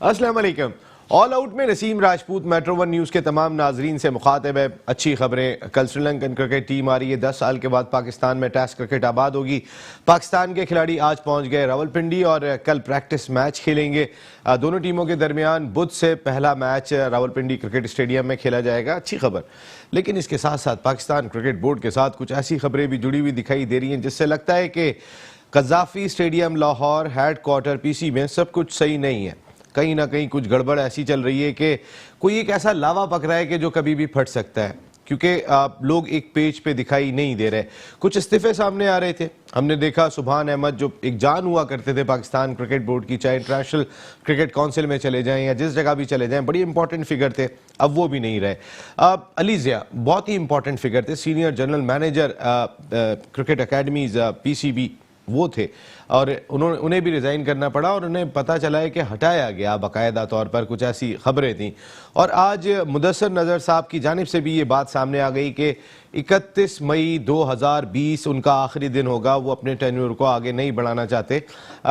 अस्सलाम वालेकुम। All out में Naseem Rajput metro one news के तमाम नाजरीन से मुखातिब है। अच्छी खबरें, कल श्रीलंकन क्रिकेट टीम आ रही है। 10 साल के बाद पाकिस्तान में टेस्ट क्रिकेट आबाद होगी। पाकिस्तान के खिलाड़ी आज पहुंच गए रावलपिंडी और कल प्रैक्टिस मैच खेलेंगे। दोनों टीमों के दरमियान बुध से पहला मैच रावलपिंडी क्रिकेट स्टेडियम में खेला जाएगा। अच्छी खबर, लेकिन इसके साथ साथ पाकिस्तान क्रिकेट बोर्ड के साथ कुछ ऐसी खबरें भी जुड़ी हुई दिखाई दे रही हैं जिससे लगता है कि Gaddafi stadium Lahore headquarter PC में सब कुछ सही नहीं है। कहीं ना कहीं कुछ गड़बड़ ऐसी चल रही है कि कोई एक ऐसा लावा पक रहा है कि जो कभी भी फट सकता है, क्योंकि लोग एक पेज पे दिखाई नहीं दे रहे। कुछ इस्तीफे सामने आ रहे थे। हमने देखा सुभान अहमद जो एक जान हुआ करते थे पाकिस्तान क्रिकेट बोर्ड की, चाहे इंटरनेशनल क्रिकेट काउंसिल में चले जाएं या जिस जगह भी चले जाएं, बड़ी इंपॉर्टेंट फिगर थे, अब वो भी नहीं रहे। अली ज़िया बहुत ही इंपॉर्टेंट फिगर थे, senior general manager cricket academies PCB वो थे, और उन्हें भी रिज़ाइन करना पड़ा और उन्हें पता चला है कि हटाया गया बाकायदा तौर पर। कुछ ऐसी खबरें थीं और आज मुदस्सर नज़र साहब की जानिब से भी ये बात सामने आ गई कि 31 मई 2020 उनका आखिरी दिन होगा। वो अपने टेन्योर को आगे नहीं बढ़ाना चाहते।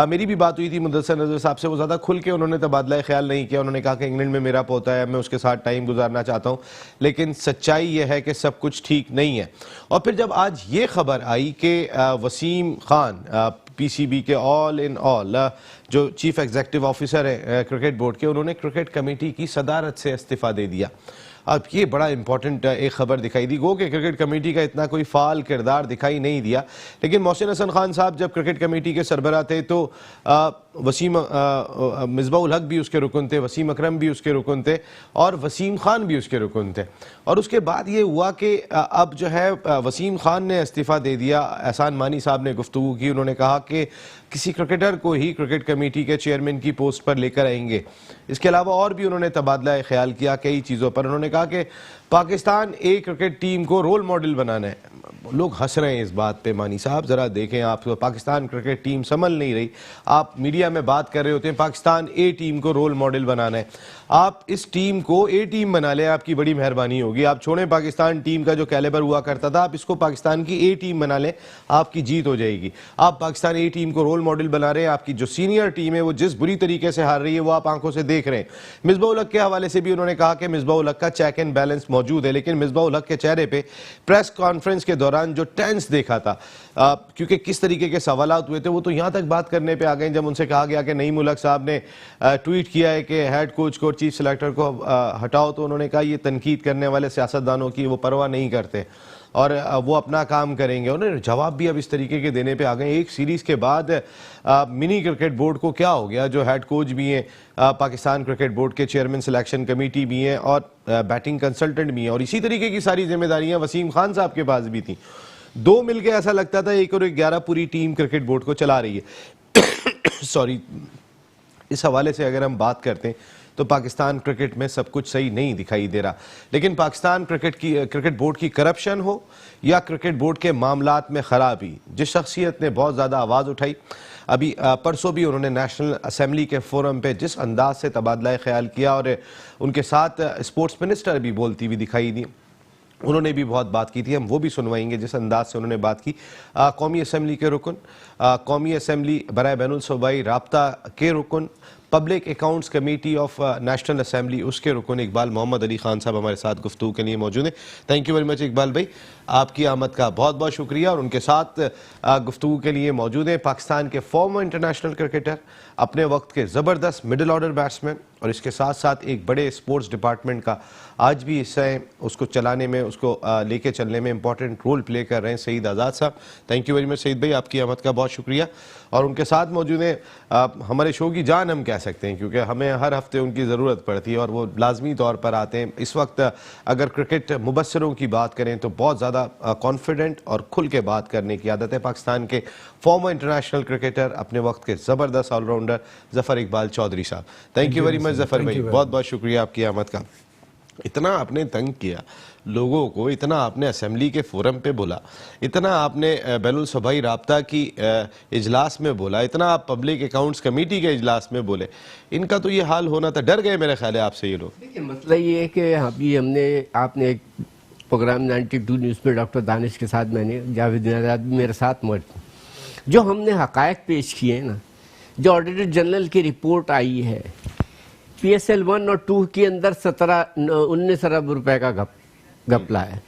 मेरी भी बात हुई थी मुदस्सर नज़र साहब से, वो ज़्यादा खुल के उन्होंने तबादला ख्याल नहीं किया। उन्होंने कहा कि इंग्लैंड में मेरा पोता है, मैं उसके साथ टाइम गुजारना चाहता हूँ, लेकिन सच्चाई यह है कि सब कुछ ठीक नहीं है। और फिर जब आज ये खबर आई कि वसीम खान पीसीबी के ऑल इन ऑल जो चीफ एग्जीक्यूटिव ऑफिसर है क्रिकेट बोर्ड के, उन्होंने क्रिकेट कमेटी की सदारत से इस्तीफा दे दिया। अब ये बड़ा इंपॉर्टेंट एक खबर दिखाई दी। गो कि क्रिकेट कमेटी का इतना कोई फाल किरदार दिखाई नहीं दिया, लेकिन मोहसिन हसन खान साहब जब क्रिकेट कमेटी के सरबराह थे तो वसीम मिसबाह उल हक भी उसके रुकन थे, वसीम अकरम भी उसके रुकन थे और वसीम खान भी उसके रुकन थे। और उसके बाद ये हुआ कि अब जो है वसीम खान ने इस्तीफ़ा दे दिया। एहसान मानी साहब ने गुफ्तगू की, उन्होंने कहा कि किसी क्रिकेटर को ही क्रिकेट कमेटी के चेयरमैन की पोस्ट पर लेकर आएंगे। इसके अलावा और भी उन्होंने तबादला ख्याल किया कई चीज़ों पर। उन्होंने कहा कि पाकिस्तान एक क्रिकेट टीम को रोल मॉडल बनाना है। लोग हंस रहे हैं इस बात पे। मानी साहब ज़रा देखें, आप पाकिस्तान क्रिकेट टीम संभल नहीं रही, आप मीडिया में बात कर रहे होते हैं पाकिस्तान ए टीम को रोल मॉडल बनाना है। आप इस टीम को ए टीम बना लें, आपकी बड़ी मेहरबानी होगी। आप छोड़ें पाकिस्तान टीम का जो कैलिबर हुआ करता था, आप इसको पाकिस्तान की ए टीम बना लें, आपकी जीत हो जाएगी। आप पाकिस्तान ए टीम को रोल मॉडल बना रहे हैं, आपकी जो सीनियर टीम है वो जिस बुरी तरीके से हार रही है वो आप आंखों से देख रहे हैं। मिसबाह उल हक के हवाले से भी उन्होंने कहा कि मिसबाह उल हक का चेक एंड बैलेंस मौजूद है, लेकिन मिसबाह उल हक के चेहरे पे प्रेस कॉन्फ्रेंस के दौरान जो टेंस देखा था, क्योंकि किस तरीके के सवालात हुए थे, वो तो यहाँ तक बात करने पे आ गए जब उनसे कहा गया कि नईम उल हक साहब ने ट्वीट किया है कि हेड कोच को, चीफ सेलेक्टर को हटाओ, तो उन्होंने कहा ये तनकीद करने वाले सियासतदानों की वो परवाह नहीं करते और वो अपना काम करेंगे। उन्होंने जवाब भी अब इस तरीके के देने पे आ गए। एक सीरीज़ के बाद मिनी क्रिकेट बोर्ड को क्या हो गया, जो हेड कोच भी हैं, पाकिस्तान क्रिकेट बोर्ड के चेयरमैन सिलेक्शन कमेटी भी हैं और बैटिंग कंसल्टेंट भी हैं, और इसी तरीके की सारी जिम्मेदारियां वसीम खान साहब के पास भी थी। दो मिलके ऐसा लगता था 1 और 11 पूरी टीम क्रिकेट बोर्ड को चला रही है। सॉरी, इस हवाले से अगर हम बात करते हैं तो पाकिस्तान क्रिकेट में सब कुछ सही नहीं दिखाई दे रहा। लेकिन पाकिस्तान क्रिकेट बोर्ड की करप्शन हो या क्रिकेट बोर्ड के मामलात में खराबी, जिस शख्सियत ने बहुत ज़्यादा आवाज़ उठाई, अभी परसों भी उन्होंने नेशनल असेंबली के फोरम पे जिस अंदाज से तबादला ख्याल किया, और उनके साथ स्पोर्ट्स मिनिस्टर भी बोलती हुई दिखाई दी, उन्होंने भी बहुत बात की थी। हम वो भी सुनवाएंगे जिस अंदाज से उन्होंने बात की। कौमी असम्बली के रुकन, कौमी असम्बली बराए बैनुल सूबाई राब्ता के रुकन, public accounts committee of national assembly उसके रुकन इकबाल मोहम्मद अली खान साहब हमारे साथ गुफ्तगू के लिए मौजूद हैं। Thank you very much Iqbal भाई, आपकी आमद का बहुत बहुत शुक्रिया। और उनके साथ गुफ्तगू के लिए मौजूद हैं पाकिस्तान के फॉर्मर इंटरनेशनल क्रिकेटर, अपने वक्त के ज़बरदस्त मिडिल ऑर्डर बैट्समैन, और इसके साथ साथ एक बड़े स्पोर्ट्स डिपार्टमेंट का आज भी हिस्सा है, उसको चलाने में, उसको लेके चलने में इंपॉर्टेंट रोल प्ले कर रहे हैं Saeed Azad Sahab. Thank you very much Saeed भाई, आपकी आमद का बहुत शुक्रिया। और उनके साथ मौजूद हैं हमारे शो की जान हम कह सकते हैं, क्योंकि हमें हर हफ्ते उनकी ज़रूरत पड़ती है और वो लाजमी तौर पर आते हैं। इस वक्त अगर क्रिकेट मुबस्सिरों की बात करें तो बहुत ज़्यादा कॉन्फिडेंट और खुल के बात करने की आदत है। पाकिस्तान के फॉर्मर इंटरनेशनल क्रिकेटर, अपने वक्त के ज़बरदस्त ऑलराउंडर ज़फ़र इकबाल चौधरी साहब। Thank you very much Zafar भाई, बहुत बहुत शुक्रिया आपकी आमद का। इतना आपने तंग किया लोगों को, इतना आपने असेंबली के फोरम पे बोला, इतना आपने बैनुल सूबाई राब्ता की इजलास में बोला, इतना आप पब्लिक अकाउंट्स कमेटी के इजलास में बोले, इनका तो ये हाल होना था। डर गए मेरे ख्याल है आपसे ये लोग। देखिए मसला ये है कि अभी आपने एक प्रोग्राम 92 न्यूज़ पे डॉक्टर दानिश के साथ, मैंने जावेद नियाज़ भी मेरे साथ मौजूद, जो हमने हकायक पेश किए हैं ना, जो ऑडिटर जनरल की रिपोर्ट आई है PSL 1 और 2 के अंदर 19 अरब रुपए का घपला है।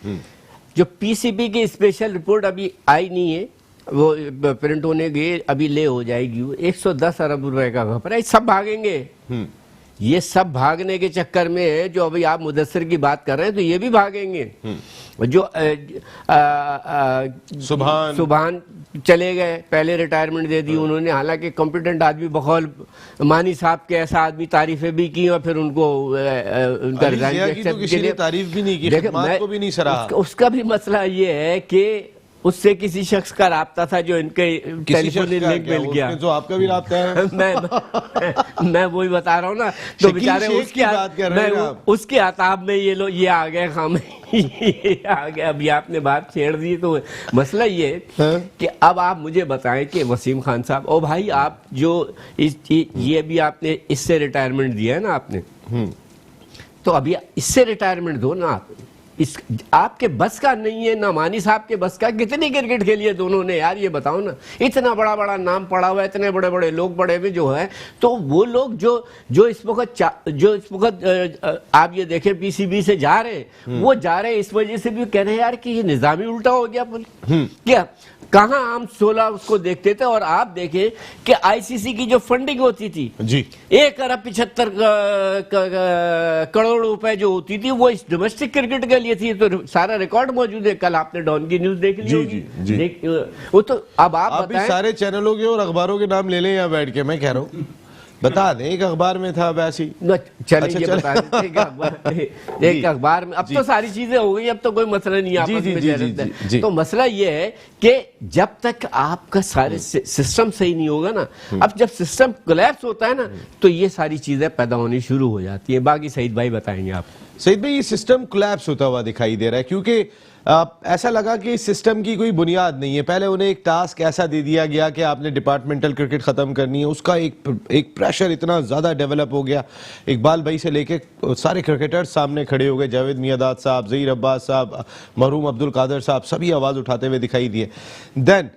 जो PCB की स्पेशल रिपोर्ट अभी आई नहीं है, वो प्रिंट होने गई, अभी ले हो जाएगी, वो 110 अरब रुपए का घपला है। सब भागेंगे, ये सब भागने के चक्कर में है। जो अभी आप मुदस्सिर की बात कर रहे हैं तो ये भी भागेंगे। जो सुभान चले गए, पहले रिटायरमेंट दे दी उन्होंने, हालांकि कॉम्पिटेंट आदमी बकौल मानी साहब के ऐसा आदमी तारीफें भी की और फिर उनको उनका रिजाइन एक्सेप्ट के लिए तारीफ भी नहीं की, खिदमत को भी नहीं सराहा। उसका भी मसला ये है कि उससे किसी शख्स का राब्ता था जो इनके टेलीफोन लिंक मिल गया। जो आपका भी राब्ता है मैं वही बता रहा हूँ ना, तो बेचारे उसके आताब में ये आ गए खाम ये आ गए। अभी आपने बात छेड़ दी, तो मसला ये कि अब आप मुझे बताएं कि वसीम खान साहब, ओ भाई आप जो ये भी आपने इससे रिटायरमेंट दिया है ना आपने, तो अभी इससे रिटायरमेंट दो ना आप। इस आपके बस का नहीं है ना मानी साहब के बस का। कितनी क्रिकेट खेली है दोनों ने यार, ये बताओ ना। इतना बड़ा बड़ा नाम पड़ा हुआ है, इतने बड़े बड़े लोग बड़े हुए जो है, तो वो लोग जो इस वक्त आप ये देखें PCB से जा रहे हैं, वो जा रहे हैं इस वजह से भी कह रहे हैं यार कि ये निजामी उल्टा हो गया। क्या कहाँ हम 16 उसको देखते थे, और आप देखें कि ICC की जो फंडिंग होती थी जी 1 अरब 75 करोड़ रुपए जो होती थी, वो इस डोमेस्टिक क्रिकेट के लिए थी। तो सारा रिकॉर्ड मौजूद है, कल आपने डॉन की न्यूज देख ली होगी। वो तो अब आप बताएं, सारे चैनलों के और अखबारों के नाम ले लें यहाँ बैठ के, मैं कह रहा हूँ बता दें। एक अखबार में था वैसी, चलिए बता दें एक अखबार में। अब तो सारी चीजें हो गई, अब तो कोई मसला नहीं आपस में। तो मसला ये है कि जब तक आपका सारे सिस्टम सही नहीं होगा ना, अब जब सिस्टम कोलैप्स होता है ना, तो ये सारी चीजें पैदा होनी शुरू हो जाती है। बाकी सईद भाई बताएंगे आप। सईद भाई, ये सिस्टम कोलैप्स होता हुआ दिखाई दे रहा है, क्योंकि ऐसा लगा कि इस सिस्टम की कोई बुनियाद नहीं है। पहले उन्हें एक टास्क ऐसा दे दिया गया कि आपने डिपार्टमेंटल क्रिकेट ख़त्म करनी है, उसका एक प्रेशर इतना ज़्यादा डेवलप हो गया। इकबाल भाई से लेके सारे क्रिकेटर्स सामने खड़े हो गए, जावेद मियादाद साहब, ज़हीर अब्बास साहब, मरहूम अब्दुल कादर साहब, सभी आवाज़ उठाते हुए दिखाई दिए। देन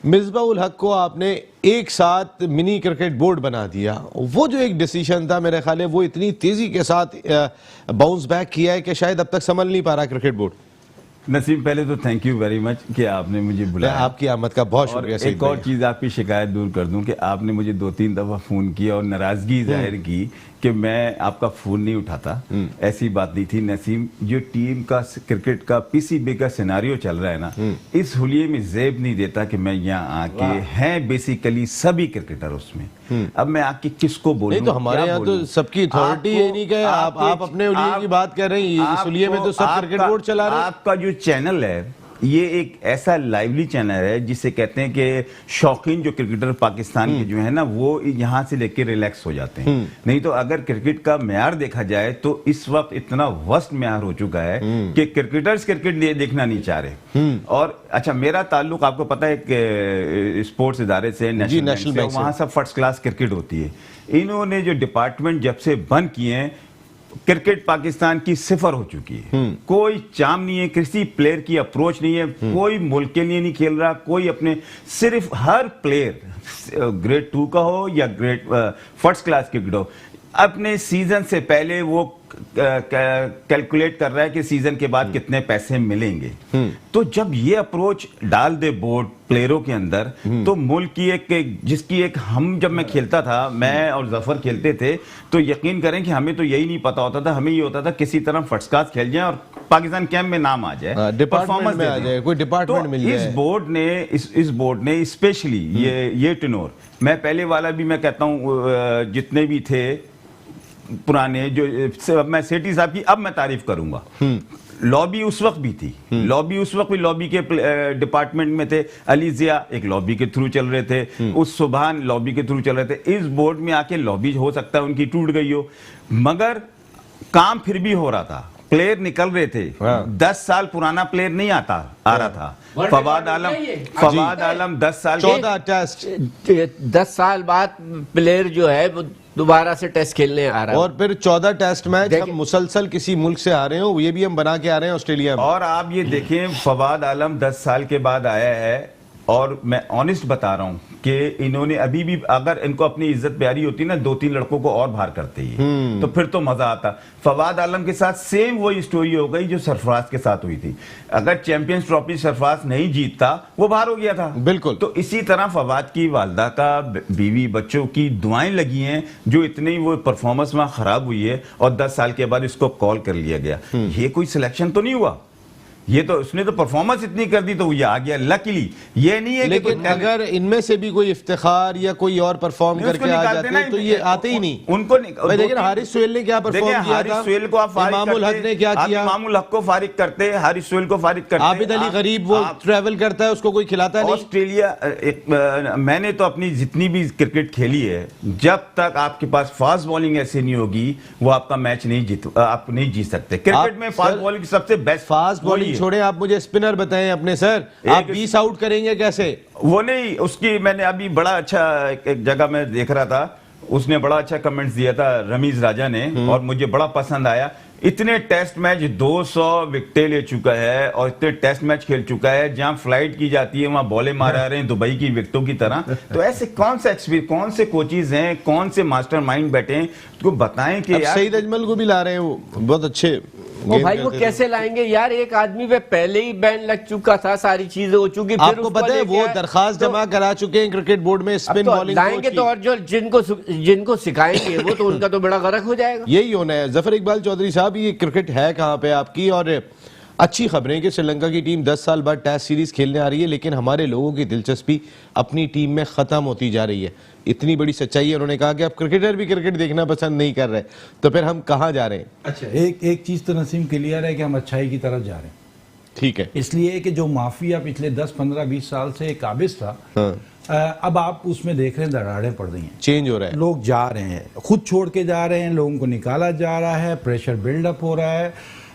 मिसबाउल हक को आपने एक साथ मिनी क्रिकेट बोर्ड बना दिया। वो जो एक डिसीजन था, मेरे ख्याल है वो इतनी तेज़ी के साथ बाउंस बैक किया है कि शायद अब तक संभल नहीं पा रहा क्रिकेट बोर्ड। नसीम, पहले तो थैंक यू वेरी मच कि आपने मुझे बुलाया। आपकी आमद का बहुत शुक्रिया। एक और चीज़ आपकी शिकायत दूर कर दूं कि आपने मुझे 2-3 दफ़ा फ़ोन किया और नाराज़गी जाहिर की कि मैं आपका फ़ोन नहीं उठाता। ऐसी बात नहीं थी नसीम। जो टीम का क्रिकेट का PCB का सिनारियो चल रहा है ना, इस हुलिये में ज़ेब नहीं देता कि मैं यहाँ आके हैं बेसिकली सभी क्रिकेटर उसमें। अब मैं आके किसको बोलूं? तो हमारे यहाँ तो सबकी अथॉरिटी ये नहीं कहे। आप अपने हुलिये की बात कर रही हैं, इस हुलिये में तो सब क्रिकेट बोर्ड चला रहे हैं। आपका जो चैनल है ये एक ऐसा लाइवली चैनल है जिसे कहते हैं कि शौकीन जो क्रिकेटर पाकिस्तान के जो है ना, वो यहाँ से लेके रिलैक्स हो जाते हैं। नहीं तो अगर क्रिकेट का म्यार देखा जाए तो इस वक्त इतना वर्स्ट म्यार हो चुका है कि क्रिकेटर्स क्रिकेट देखना नहीं चाह रहे। और अच्छा, मेरा ताल्लुक आपको पता है एक स्पोर्ट्स इदारे से, नेशनल बैंक से, वहाँ सब फर्स्ट क्लास क्रिकेट होती है। इन्होंने जो डिपार्टमेंट जब से बंद किए हैं, क्रिकेट पाकिस्तान की सिफर हो चुकी है। कोई चाम नहीं है, किसी प्लेयर की अप्रोच नहीं है, कोई मुल्क के लिए नहीं खेल रहा, कोई अपने, सिर्फ हर प्लेयर ग्रेड 2 का हो या ग्रेड फर्स्ट क्लास क्रिकेट हो, अपने सीजन से पहले वो कैलकुलेट कर रहा है कि सीजन के बाद कितने पैसे मिलेंगे। तो जब ये अप्रोच डाल दे बोर्ड प्लेयरों के अंदर, तो मुल्क की जब मैं खेलता था, मैं और जफर खेलते थे, तो यकीन करें कि हमें तो यही नहीं पता होता था। हमें ये होता था किसी तरह फर्स्ट क्लास खेल जाए और पाकिस्तान कैंप में नाम आ जाए, परफॉर्मेंस में आ जाए, कोई डिपार्टमेंट मिल जाए। इस बोर्ड ने स्पेशली ये टेनोर, मैं पहले वाला भी मैं कहता हूँ, जितने भी थे पुराने, जो मैं सेठी साहब की अब मैं तारीफ करूंगा। लॉबी उस वक्त भी थी, लॉबी के डिपार्टमेंट में थे। अली जिया एक लॉबी के थ्रू चल रहे थे, उस सुभान लॉबी के थ्रू चल रहे थे। इस बोर्ड में आके लॉबी हो सकता है उनकी टूट गई हो, मगर काम फिर भी हो रहा था, प्लेयर निकल रहे थे। 10 साल पुराना प्लेयर नहीं आ रहा था। फवाद आलम 10 साल, 14 टेस्ट, 10 साल बाद प्लेयर जो है वो दोबारा से टेस्ट खेलने आ रहा है, और फिर 14 टेस्ट मैच हम मुसलसल किसी मुल्क से आ रहे हो, ये भी हम बना के आ रहे हैं ऑस्ट्रेलिया में। और आप ये देखें, फवाद आलम 10 साल के बाद आया है, और मैं ऑनेस्ट बता रहा हूं कि इन्होंने अभी भी, अगर इनको अपनी इज्जत प्यारी होती ना, 2-3 लड़कों को और बाहर करते ही, तो फिर तो मजा आता। फवाद आलम के साथ सेम वही स्टोरी हो गई जो सरफराज के साथ हुई थी। अगर चैंपियंस ट्रॉफी सरफराज नहीं जीतता, वो बाहर हो गया था। बिल्कुल। तो इसी तरह फवाद की वालदा का, बीवी बच्चों की दुआएं लगी हैं, जो इतनी वो परफॉर्मेंस वहां खराब हुई है और 10 साल के बाद इसको कॉल कर लिया गया। ये कोई सिलेक्शन तो नहीं हुआ, ये तो उसने तो परफॉर्मेंस इतनी कर दी तो ये आ गया लकीली। ये नहीं है लेकिन कि अगर इनमें से भी कोई इफ्तिखार या कोई और परफॉर्म करके आ जाते तो ये आते ही नहीं। उनको देखिए हारिस सोहेल ने क्या परफॉर्म किया था, हारिस सोहेल को आप फारिग इमामुल हक ने क्या किया, इमामुल हक को फारिग करते, हारिस सोहेल को फारिग करते, आबिद अली गरीब वो ट्रैवल करता है, उसको कोई खिलाता नहीं। ऑस्ट्रेलिया, मैंने तो अपनी जितनी भी क्रिकेट खेली है, जब तक आपके पास फास्ट बॉलिंग ऐसे नहीं होगी, वो आपका मैच नहीं आप नहीं जीत सकते। क्रिकेट में फास्ट बॉलिंग सबसे बेस्ट। फास्ट बॉलिंग छोड़े, आप मुझे स्पिनर बताएं अपने सर, आप 20 आउट करेंगे कैसे? वो नहीं, उसकी मैंने अभी बड़ा अच्छा एक जगह में देख रहा था, उसने बड़ा अच्छा कमेंट्स दिया था रमीज राजा ने, और मुझे बड़ा पसंद आया। इतने टेस्ट मैच 200 विकेटें ले चुका है और इतने टेस्ट मैच खेल चुका है, जहां फ्लाइट की जाती है वहां बॉले मारा रहे हैं दुबई की विकेटों की तरह। तो ऐसे कौन सा एक्सपीरियंस, कौन से कोचेज हैं, कौन से मास्टरमाइंड बैठे हैं, तो बताएं कि यार सईद अजमल को भी ला रहे हैं, वो बहुत अच्छे वो भाई वो कैसे लाएंगे यार? एक आदमी पे पहले ही बैन लग चुका था, सारी चीजें हो चुकी। आपको पता है वो दरखास्त जमा करा चुके हैं क्रिकेट बोर्ड में स्पिन बॉलिंग लाएंगे तो, और जो जिनको सिखाएंगे वो तो उनका तो बड़ा गर्क हो जाएगा। यही होना है। जफर इकबाल चौधरी साहब, ये क्रिकेट है कहाँ पे आपकी? और अच्छी खबरें कि श्रीलंका की टीम 10 साल बाद टेस्ट सीरीज खेलने आ रही है, लेकिन हमारे लोगों की दिलचस्पी अपनी टीम में खत्म होती जा रही है। इतनी बड़ी सच्चाई है। उन्होंने कहा कि अब क्रिकेटर भी क्रिकेट देखना पसंद नहीं कर रहे, तो फिर हम कहाँ जा रहे हैं? अच्छा, एक चीज तो नसीम क्लियर है कि हम अच्छाई की तरफ जा रहे हैं। ठीक है, इसलिए कि जो माफिया पिछले 10, 15, 20 साल से काबिज था, अब आप उसमें देख रहे हैं दरारें पड़ रही हैं, चेंज हो रहा है, लोग जा रहे हैं, खुद छोड़ के जा रहे हैं, लोगों को निकाला जा रहा है, प्रेशर बिल्डअप हो रहा है,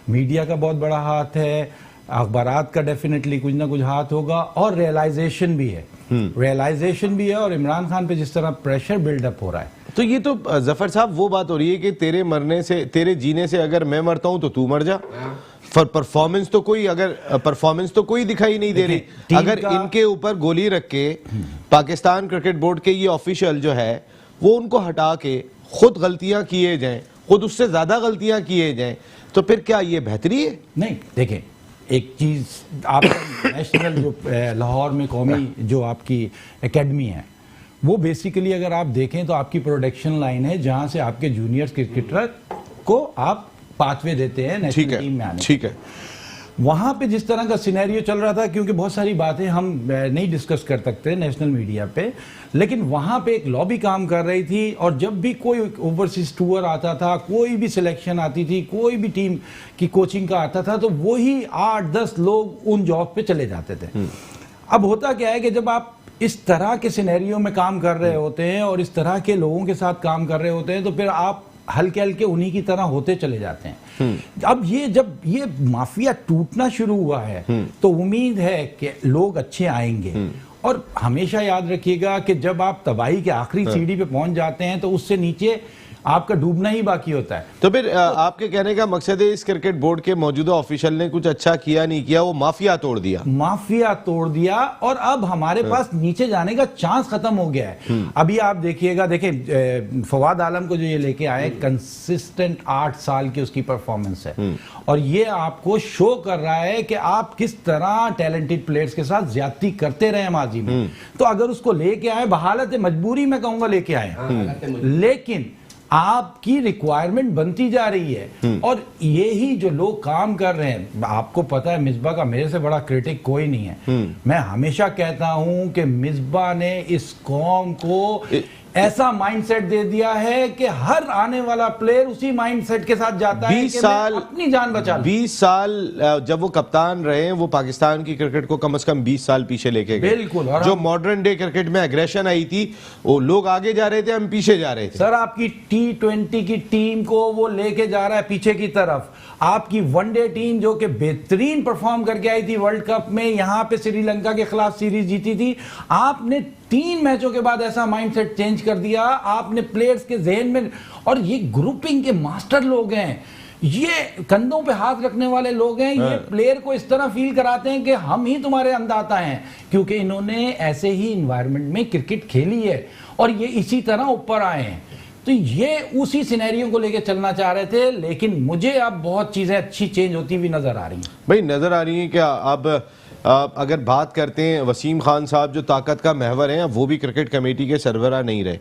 मीडिया का बहुत बड़ा हाथ है, अखबारात का डेफिनेटली कुछ ना कुछ हाथ होगा, और रियलाइजेशन भी है, और इमरान खान पे जिस तरह प्रेशर बिल्डअप हो रहा है। तो ये तो जफर साहब वो बात हो रही है कि तेरे मरने से, तेरे जीने से अगर मैं मरता हूं तो तू मर जा। परफॉर्मेंस तो कोई दिखाई नहीं दे रही। अगर इनके ऊपर गोली रख के पाकिस्तान क्रिकेट बोर्ड के ये ऑफिशियल जो है वो उनको हटा के खुद गलतियां किए जाएं, खुद उससे ज्यादा गलतियां किए जाएं, तो फिर क्या ये बेहतरी है? नहीं, देखें एक चीज, आपका नेशनल जो लाहौर में कौमी जो आपकी एकेडमी है, वो बेसिकली अगर आप देखें तो आपकी प्रोडक्शन लाइन है, जहां से आपके जूनियर क्रिकेटर को आप पाथवे देते हैं नेशनल टीम में आने। ठीक है, वहां पे जिस तरह का सिनेरियो चल रहा था, क्योंकि बहुत सारी बातें हम नहीं डिस्कस कर सकते नेशनल मीडिया पे, लेकिन वहां पे एक लॉबी काम कर रही थी, और जब भी कोई ओवरसीज टूर आता था, कोई भी सिलेक्शन आती थी, कोई भी टीम की कोचिंग का आता था, तो वही 8-10 लोग उन जॉब पे चले जाते थे। अब होता क्या है कि जब आप इस तरह के सिनेरियो में काम कर रहे होते हैं और इस तरह के लोगों के साथ काम कर रहे होते हैं, तो फिर आप हल्के हल्के उन्हीं की तरह होते चले जाते हैं। अब जब ये माफिया टूटना शुरू हुआ है, तो उम्मीद है कि लोग अच्छे आएंगे। और हमेशा याद रखिएगा कि जब आप तबाही के आखिरी सीढ़ी पे पहुंच जाते हैं, तो उससे नीचे आपका डूबना ही बाकी होता है। तो फिर आपके कहने का मकसद है इस क्रिकेट बोर्ड के मौजूदा ऑफिशियल ने कुछ अच्छा किया नहीं किया, वो माफिया तोड़ दिया, और अब हमारे पास नीचे जाने का चांस खत्म हो गया है। अभी आप देखिएगा, देखें फवाद आलम को जो ये लेके आए, कंसिस्टेंट 8 साल की उसकी परफॉर्मेंस है, और ये आपको शो कर रहा है कि आप किस तरह टैलेंटेड प्लेयर्स के साथ ज्यादती करते रहे माजी में। तो अगर उसको लेके आए, बहालत मजबूरी में कहूंगा लेके आए, लेकिन आपकी रिक्वायरमेंट बनती जा रही है, और यही जो लोग काम कर रहे हैं, आपको पता है मिसबा का मेरे से बड़ा क्रिटिक कोई नहीं है। मैं हमेशा कहता हूं कि मिसबा ने इस कौम को ऐसा माइंडसेट दे दिया है कि हर आने वाला प्लेयर उसी माइंडसेट के साथ जाता है कि मैं अपनी जान बचा लूं। 20 साल जब वो कप्तान रहे हैं, वो पाकिस्तान की क्रिकेट को कम से कम 20 साल पीछे लेके गए। बिल्कुल। जो मॉडर्न डे क्रिकेट में एग्रेशन आई थी, वो लोग आगे जा रहे थे, हम पीछे जा रहे थे। सर, आपकी T20 की टीम को वो लेके जा रहा है पीछे की तरफ। आपकी वनडे टीम जो कि बेहतरीन परफॉर्म करके आई थी वर्ल्ड कप में, यहां पे श्रीलंका के खिलाफ सीरीज जीती थी, आपने 3 मैचों के बाद ऐसा माइंडसेट चेंज कर दिया आपने प्लेयर्स के जहन में। और ये ग्रुपिंग के मास्टर लोग हैं, ये कंधों पे हाथ रखने वाले लोग हैं, ये प्लेयर को इस तरह फील कराते हैं कि हम ही तुम्हारे अंदाता हैं, क्योंकि इन्होंने ऐसे ही इन्वायरमेंट में क्रिकेट खेली है और ये इसी तरह ऊपर आए हैं। तो ये उसी सिनेरियो को लेके चलना चाह रहे थे, लेकिन मुझे अब बहुत चीजें अच्छी चेंज होती हुई नजर आ रही हैं। भाई नजर आ रही है क्या? अब अगर बात करते हैं वसीम खान साहब जो ताकत का महवर हैं, वो भी क्रिकेट कमेटी के सरबराह नहीं रहे।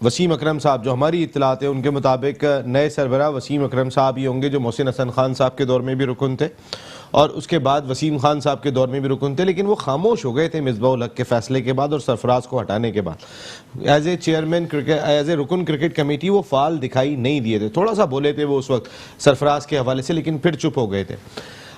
वसीम अकरम साहब जो हमारी इत्तलात है उनके मुताबिक नए सरबराह वसीम अकरम साहब ही होंगे, जो मोहसिन हसन खान साहब के दौर में भी रुकन थे और उसके बाद वसीम खान साहब के दौर में भी रुकन थे, लेकिन वो खामोश हो गए थे मिसबाह-उल हक के फैसले के बाद और सरफराज को हटाने के बाद। As a chairman cricket, as a रुकन क्रिकेट कमेटी वो फाल दिखाई नहीं दिए थे। थोड़ा सा बोले थे वो उस वक्त सरफराज के हवाले से, लेकिन फिर चुप हो गए थे।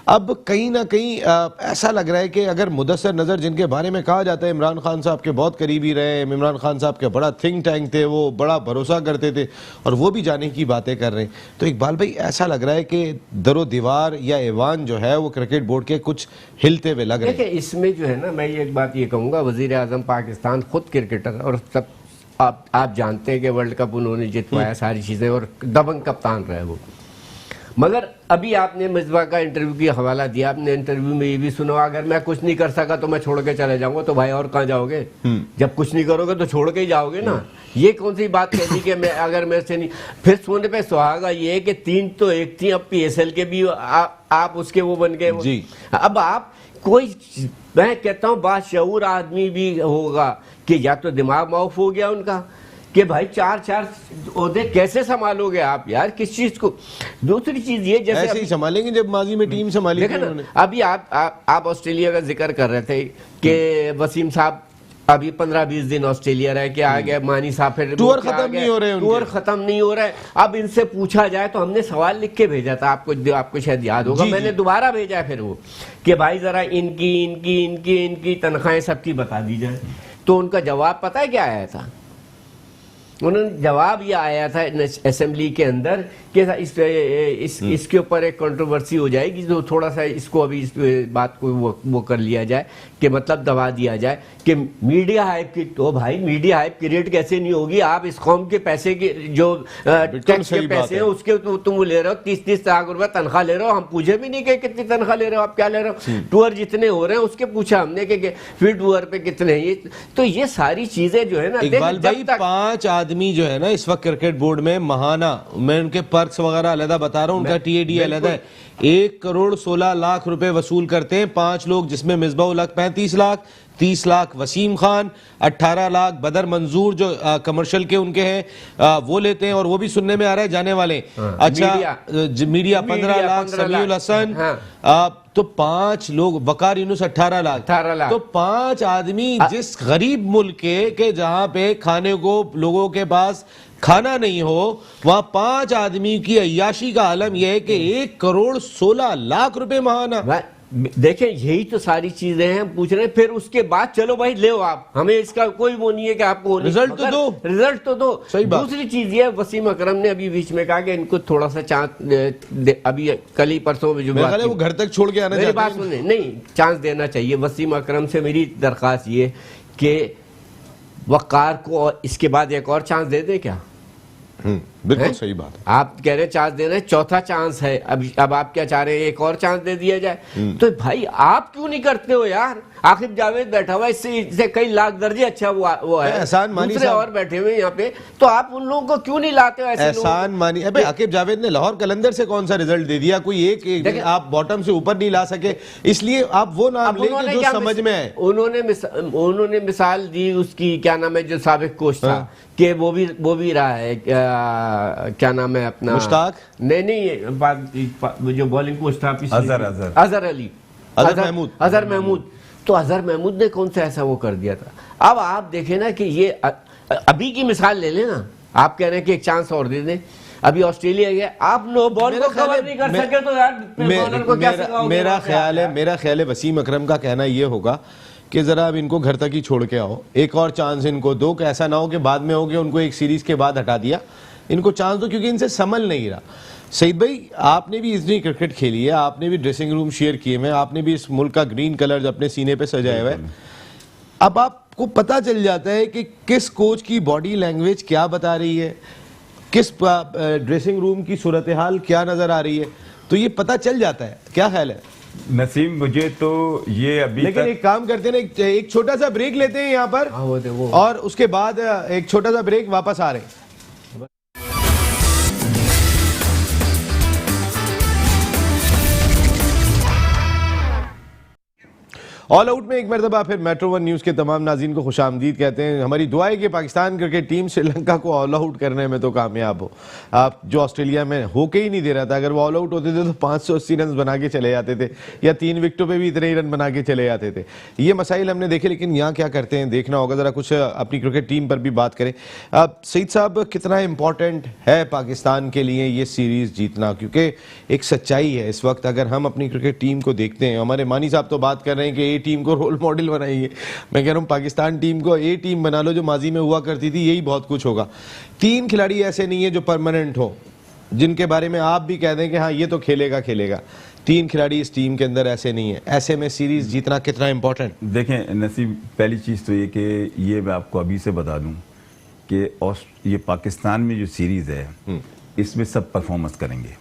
अब कहीं ना कहीं ऐसा लग रहा है कि अगर मुदस्सर नज़र, जिनके बारे में कहा जाता है इमरान खान साहब के बहुत करीबी रहे, इमरान खान साहब के बड़ा थिंक टैंक थे, वो बड़ा भरोसा करते थे और वो भी जाने की बातें कर रहे हैं, तो इकबाल भाई ऐसा लग रहा है कि दरो दीवार या ऐवान जो है वो क्रिकेट बोर्ड के कुछ हिलते हुए लग रहे हैं। देखिए इसमें जो है ना, मैं एक बात ये कहूँगा, वज़ीर आज़म पाकिस्तान खुद क्रिकेटर और सब आप जानते हैं कि वर्ल्ड कप उन्होंने जितवाया, सारी चीज़ें, और दबंग कप्तान रहे वो। मगर अभी आपने मिसबा का इंटरव्यू की हवाला दिया, आपने इंटरव्यू में ये भी सुना, अगर मैं कुछ नहीं कर सका तो मैं छोड़ के चले जाऊंगा। तो भाई और कहाँ जाओगे? जब कुछ नहीं करोगे तो छोड़ के ही जाओगे ना। ये कौन सी बात कह दी कि मैं अगर मेरे से नहीं, फिर सोने पे सुहागा ये है कि 3 तो 1 थी, अब PSL के भी आप उसके वो बन गए जी। अब आप कोई, मैं कहता हूँ बाशऊर आदमी भी होगा कि या तो दिमाग माउफ हो गया उनका कि भाई 4 ओहदे कैसे संभालोगे आप यार, किस चीज को। दूसरी चीज ये, जैसे ऐसे ही संभालेंगे जब माजी में टीम संभाली थी उन्होंने। अभी आप ऑस्ट्रेलिया का जिक्र कर रहे थे कि वसीम साहब अभी 15-20 दिन ऑस्ट्रेलिया रह के आ गए, मानी साहब फिर टूर खत्म नहीं हो रहे, टूर खत्म नहीं हो रहा है। अब इनसे पूछा जाए तो हमने सवाल लिख के भेजा था, आपको शायद याद होगा, मैंने दोबारा भेजा फिर वो कि भाई जरा इनकी तनख्वाहें सबकी बता दी जाए। तो उनका जवाब पता है क्या आया था? उन्होंने जवाब ये आया था असेंबली के अंदर कि इसके ऊपर एक कंट्रोवर्सी हो जाएगी, तो थोड़ा सा इसको अभी इस बात को वो कर लिया जाए कि मतलब दबा दिया जाए कि मीडिया हाइप की। तो भाई मीडिया हाइप क्रिएट कैसे नहीं होगी? आप इस कौम के पैसे की जो टैक्स के पैसे हैं उसके तुम ले रहे हो, 30-30 लाख रुपए तनख्वाह ले रहे हो। हम पूछे भी नहीं कि कितनी तनख्वाह ले रहे हो, आप क्या ले रहे हो। टूर जितने हो रहे हैं उसके पूछा हमने कि फील्ड टूर पे कितने हैं। तो ये सारी चीजें जो है ना, इकबाल भाई 5 आदमी जो है ना इस वक्त क्रिकेट बोर्ड में महाना, मैं उनके पर्क्स वगैरह अलग बता रहा हूँ, उनका TAD अलग है, 1 करोड़ 16 लाख रुपए वसूल करते हैं 5 लोग, जिसमें मिसबाह-उल हक 35 लाख, 30 लाख वसीम खान, 18 लाख बदर मंजूर जो कमर्शियल के उनके हैं वो लेते हैं, और वो भी सुनने में आ रहा है जाने वाले। अच्छा मीडिया 15 लाख, समीउल हसन, तो 5 लोग, वकार यूनुस 18 लाख। तो 5 आदमी जिस गरीब मुल्क के जहां पे खाने को लोगों के पास खाना नहीं हो, वहां 5 आदमी की अय्याशी का आलम यह है कि 1 करोड़ 16 लाख रुपए महाना। देखें यही तो सारी चीजें हैं, पूछ रहे हैं। फिर उसके बाद चलो भाई ले आप, हमें इसका कोई वो नहीं है कि आपको रिजल्ट तो दो, रिजल्ट तो दो। सही बात। दूसरी चीज ये, वसीम अकरम ने अभी बीच में कहा कि इनको थोड़ा सा चांस, अभी कल ही परसों में जो बात वो घर तक छोड़ के आना, मेरी बात सुने, नहीं चांस देना चाहिए वसीम अकरम से। मेरी दरख्वास्त ये कि वकार को इसके बाद एक और चांस दे दे क्या? बिल्कुल सही बात है। आप कह रहे चांस दे रहे हैं, चौथा चांस है अब आप क्या चाह रहे हैं, एक और चांस दे दिया जाए? तो भाई आप क्यों नहीं करते हो यार? आकिब जावेद बैठा हुआ, इससे कई लाख दर्जे अच्छा वो है, एहसान मानी दूसरे और बैठे हुए यहाँ पे, तो आप उन लोगों को क्यों नहीं लाते हो? ऐसे एहसान मानी, अबे आकिब जावेद ने लाहौर कलंदर से कौन सा रिजल्ट दे दिया? कोई एक आप बॉटम से ऊपर नहीं ला सके, इसलिए आप वो नाम लेके जो समझ में आए। उन्होंने मिसाल दी उसकी, क्या नाम है, जो साबिक कोच था कि वो भी रहा है, क्या नाम है अपना, मुश्ताक नहीं, जो बॉलिंग कोच था अजहर महमूद। तो अजहर महमूद ने कौन सा ऐसा वो कर दिया था? अब आप देखें ना कि ये अभी की मिसाल ले लेना, आप कह रहे हैं कि एक चांस और दे दें। अभी ऑस्ट्रेलिया गया, आप नो बॉल को कवर नहीं कर सके तो यार बॉलर को क्या सिखाओगे? मेरा ख्याल है वसीम अकरम का कहना ये होगा कि जरा अब इनको घर तक ही छोड़ के आओ, एक और चांस इनको दो, कि ऐसा ना हो कि बाद में हो गया उनको एक सीरीज के बाद हटा दिया, इनको चांस दो, क्योंकि इनसे संभल नहीं रहा। सईद भाई, आपने भी इतनी क्रिकेट खेली है, आपने भी ड्रेसिंग रूम शेयर किए हैं, आपने भी इस मुल्क का ग्रीन कलर अपने सीने पे सजाया हुआ है। अब आपको पता चल जाता है कि किस कोच की बॉडी लैंग्वेज क्या बता रही है, किस ड्रेसिंग रूम की सूरत हाल क्या नजर आ रही है, तो ये पता चल जाता है। क्या ख्याल है नसीम? मुझे तो ये अभी लेकिन एक काम करते हैं ना, एक छोटा सा ब्रेक लेते हैं यहाँ पर, और उसके बाद एक छोटा सा ब्रेक, वापस आ रहे हैं। ऑल आउट में एक मरतबा फिर मेट्रो वन न्यूज़ के तमाम नाज़रीन को खुशामदीद कहते हैं। हमारी दुआ है कि पाकिस्तान क्रिकेट टीम श्रीलंका को ऑल आउट करने में तो कामयाब हो। आप जो ऑस्ट्रेलिया में होके ही नहीं दे रहा था, अगर वो ऑल आउट होते थे तो 580 रन बना के चले जाते थे, या 3 विकेटों पे भी इतने ही रन बना के चले जाते थे। ये मसाइल हमने देखे, लेकिन यहाँ क्या करते हैं देखना होगा। ज़रा कुछ अपनी क्रिकेट टीम पर भी बात करें। सईद साहब, कितना इंपॉर्टेंट है पाकिस्तान के लिए ये सीरीज़ जीतना? क्योंकि एक सच्चाई है इस वक्त, अगर हम अपनी क्रिकेट टीम को देखते हैं, हमारे मानी साहब तो बात कर रहे हैं कि ए टीम को रोल मॉडल बनाइए, मैं कह रहा हूं पाकिस्तान टीम को ए टीम बना लो जो माजी में हुआ करती थी, यही बहुत कुछ होगा। 3 खिलाड़ी ऐसे नहीं है जो परमानेंट हो, जिनके बारे में आप भी कह दें कि हाँ ये तो खेलेगा खेलेगा। 3 खिलाड़ी इस टीम के अंदर ऐसे नहीं है। ऐसे में सीरीज जीतना कितना इंपॉर्टेंट? देखें नसीब, पहली चीज तो ये कि ये मैं आपको अभी से बता दूं कि ये पाकिस्तान में जो सीरीज है इसमें सब परफॉर्मेंस करेंगे,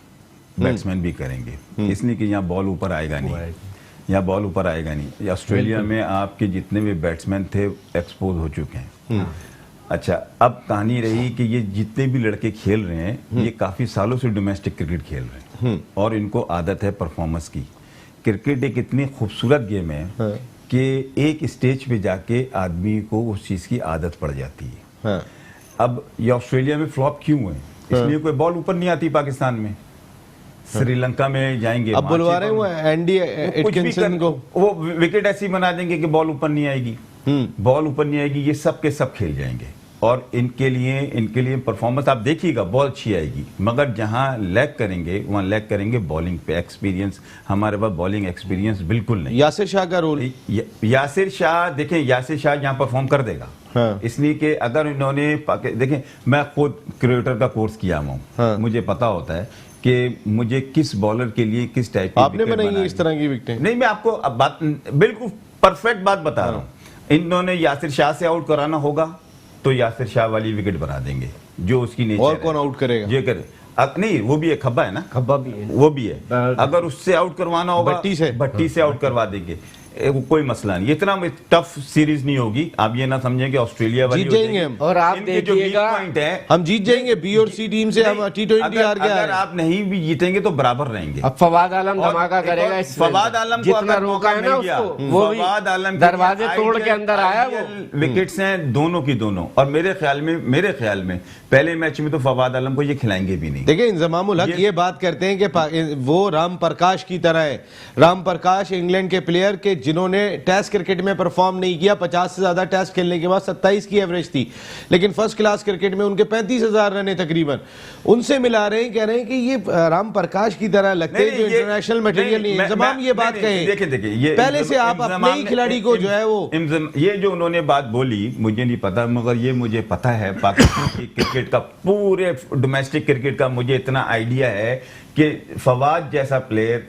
बैट्समैन भी करेंगे, इसलिए कि यहाँ बॉल ऊपर आएगा नहीं, यहाँ बॉल ऊपर आएगा नहीं। ऑस्ट्रेलिया में आपके जितने भी बैट्समैन थे एक्सपोज हो चुके हैं। अच्छा, अब कहानी रही कि ये जितने भी लड़के खेल रहे हैं ये काफी सालों से डोमेस्टिक क्रिकेट खेल रहे हैं और इनको आदत है परफॉर्मेंस की। क्रिकेट एक इतनी खूबसूरत गेम है कि एक स्टेज पे जाके आदमी को उस चीज की आदत पड़ जाती है। अब ये ऑस्ट्रेलिया में फ्लॉप क्यों है? इसलिए कोई बॉल ऊपर नहीं आती पाकिस्तान में। श्रीलंका में जाएंगे, अब बुलवा रहे हैं एंडी एटकिंसन को, वो विकेट ऐसी बना देंगे कि बॉल ऊपर नहीं आएगी, बॉल ऊपर नहीं आएगी, ये सब के सब खेल जाएंगे। और इनके लिए परफॉर्मेंस आप देखिएगा, बॉल अच्छी आएगी, मगर जहां लैग करेंगे वहां लैग करेंगे बॉलिंग पे। एक्सपीरियंस, हमारे पास बॉलिंग एक्सपीरियंस बिल्कुल नहीं। यासिर शाह का रोल, यासिर शाह, देखें यासिर शाह यहाँ परफॉर्म कर देगा। इसलिए कि अगर इन्होंने देखें, मैं खुद क्रिकेटर का कोर्स किया हूँ, मुझे पता होता है कि मुझे किस बॉलर के लिए किस टाइप की आपने बनाई है इस तरह की विकेटें? नहीं, मैं आपको अब बात बिल्कुल परफेक्ट बात बता रहा हूँ। इन्होंने यासिर शाह से आउट कराना होगा तो यासिर शाह वाली विकेट बना देंगे जो उसकी नेचर है। और कौन आउट करेगा? ये करे नहीं, वो भी एक खब्बा है ना, खब्बा भी है, वो भी है। अगर उससे आउट करवाना होगा भट्टी से आउट करवा देंगे, कोई मसला नहीं। इतना टफ सीरीज नहीं होगी, आप ये ना समझें कि ऑस्ट्रेलिया वाली जीत जाएंगे हम। और आप देखिएगा हम जीत जाएंगे बी और सी टीम से, हम T20 हार गया। अगर आप नहीं भी जीतेंगे तो बराबर रहेंगे। अब फवाद आलम धमाका करेगा, फवाद आलम को जितना रोका है ना उसको, वो भी फवाद आलम दरवाजे तोड़ के अंदर आया। वो विकेट्स हैं दोनों की दोनों, और मेरे ख्याल में पहले मैच में तो फवाद आलम को ये खिलाएंगे भी नहीं। देखिए, इंजमामुल हक ये बात करते हैं कि वो राम प्रकाश की तरह है। राम प्रकाश इंग्लैंड के प्लेयर के जिन्होंने टेस्ट क्रिकेट में परफॉर्म नहीं किया, 50 से ज्यादा टेस्ट खेलने के बाद 27 की एवरेज थी, लेकिन फर्स्ट क्लास क्रिकेट में उनके 35,000 रन है तकरीबन। उनसे मिला रहे हैं, कह रहे हैं कि ये राम प्रकाश की तरह लगते हैं जो इंटरनेशनल मटेरियल नहीं है। इंजमाम ये बात कहे, देखिए पहले से आप अपने ही खिलाड़ी को जो है वो, ये जो उन्होंने बात बोली मुझे नहीं पता, मगर ये मुझे पता है पाकिस्तान की क्रिकेट का, पूरे डोमेस्टिक क्रिकेट का मुझे इतना आइडिया है कि फवाद जैसा प्लेयर,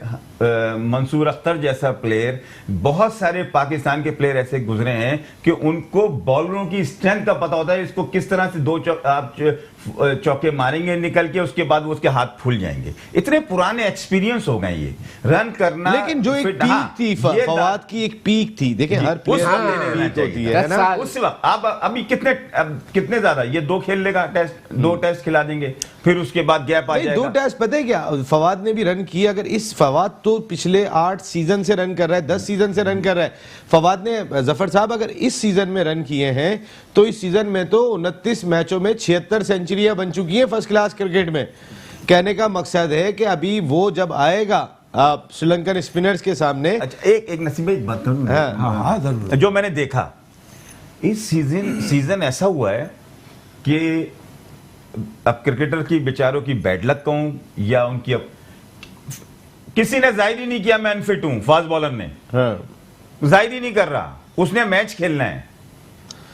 मंसूर अख्तर जैसा प्लेयर, बहुत सारे पाकिस्तान के प्लेयर ऐसे गुजरे हैं कि उनको बॉलरों की स्ट्रेंथ का पता होता है, इसको किस तरह से 2 चौके मारेंगे निकल के, उसके बाद वो उसके हाथ फूल जाएंगे। इतने पुराने एक्सपीरियंस हो गए ये रन करना। लेकिन जो एक पीक थी फवाद की, एक पीक थी। देखें, हर प्लेयर होती है ना, उस वक्त आप अभी कितने ज्यादा, ये 2 खेल लेगा टेस्ट, 2 टेस्ट खिला देंगे, फिर उसके बाद गैप आ जाएगा। 2 टेस्ट पता है क्या, फवाद ने भी रन किया। अगर इस फवाद तो पिछले 8 सीजन से रन कर रहा है, 10 सीजन से रन कर रहा है फवाद ने। जफर साहब, अगर इस सीजन में रन किए हैं तो इस सीजन में तो 29 मैचों में 76 सेंचुरियां बन चुकी हैं फर्स्ट क्लास क्रिकेट में। कहने का मकसद है कि अभी वो जब आएगा श्रीलंकन स्पिनर्स के सामने। अच्छा, एक नसीब भाई बात करूं, जो मैंने देखा इस सीजन ऐसा हुआ है कि अब क्रिकेटर की बेचारों की बैड लक कहूं या उनकी, अब किसी ने जाहिर ही नहीं किया मैं अनफिट हूं, फास्ट बॉलर ने जाहिर ही नहीं कर रहा, उसने मैच खेलना है,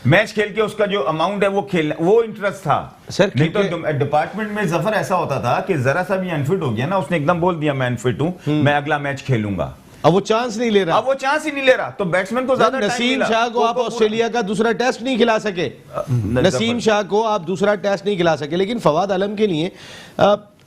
मैच खेल के उसका जो अमाउंट है वो खेलना, वो इंटरेस्ट था सर। नहीं तो डिपार्टमेंट में जफर ऐसा होता था कि जरा सा भी अनफिट हो गया ना, उसने एकदम बोल दिया मैं अनफिट हूं, मैं अगला मैच खेलूंगा। अब वो चांस नहीं ले रहा, अब वो चांस ही नहीं ले रहा, तो बैट्समैन को ज्यादा टाइम नसीम मिला। शाह को आप ऑस्ट्रेलिया का दूसरा टेस्ट नहीं खिला सके, नसीम शाह को आप दूसरा टेस्ट नहीं खिला सके। लेकिन फवाद आलम के लिए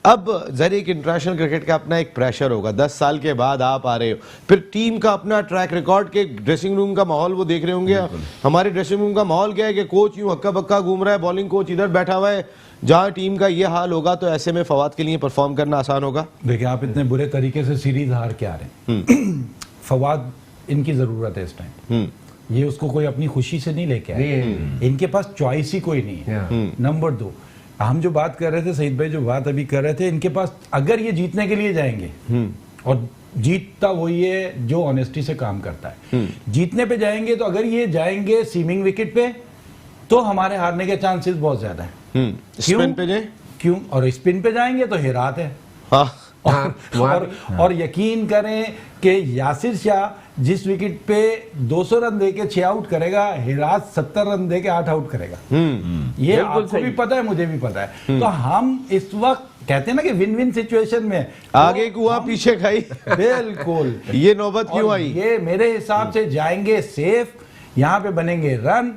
अब जरिए एक इंटरनेशनल क्रिकेट का अपना एक प्रेशर होगा। 10 साल के बाद आप आ रहे हो, फिर टीम का अपना ट्रैक रिकॉर्ड के ड्रेसिंग रूम का माहौल वो देख रहे होंगे। हमारे ड्रेसिंग रूम का माहौल क्या है कि कोच यूं हक्का बक्का घूम रहा है, बॉलिंग कोच इधर बैठा हुआ है। जहां टीम का ये हाल होगा तो ऐसे में फवाद के लिए परफॉर्म करना आसान होगा। देखिए, आप इतने बुरे तरीके से सीरीज हार के आ रहे हैं, फवाद इनकी जरूरत है इस टाइम। ये उसको कोई अपनी खुशी से नहीं लेके आए, इनके पास चॉइस ही कोई नहीं है। नंबर 2, हम जो बात कर रहे थे, सईद भाई जो बात अभी कर रहे थे, इनके पास अगर ये जीतने के लिए जाएंगे, और जीतता वही है जो ऑनेस्टी से काम करता है, जीतने पे जाएंगे, तो अगर ये जाएंगे सीमिंग विकेट पे तो हमारे हारने के चांसेस बहुत ज्यादा है। स्पिन पे जाए क्यों? और स्पिन पे जाएंगे तो हिरात है। और यकीन करें कि यासिर शाह जिस विकेट पे 200 रन देके 6 आउट करेगा, हिरात 70 रन देके 8 आउट करेगा। ये आपको भी पता है, मुझे भी पता है। तो हम इस वक्त कहते हैं ना कि विन विन सिचुएशन में, आगे कुआं पीछे खाई। बिल्कुल। ये नौबत क्यों आई? ये मेरे हिसाब से जाएंगे सेफ, यहाँ पे बनेंगे रन,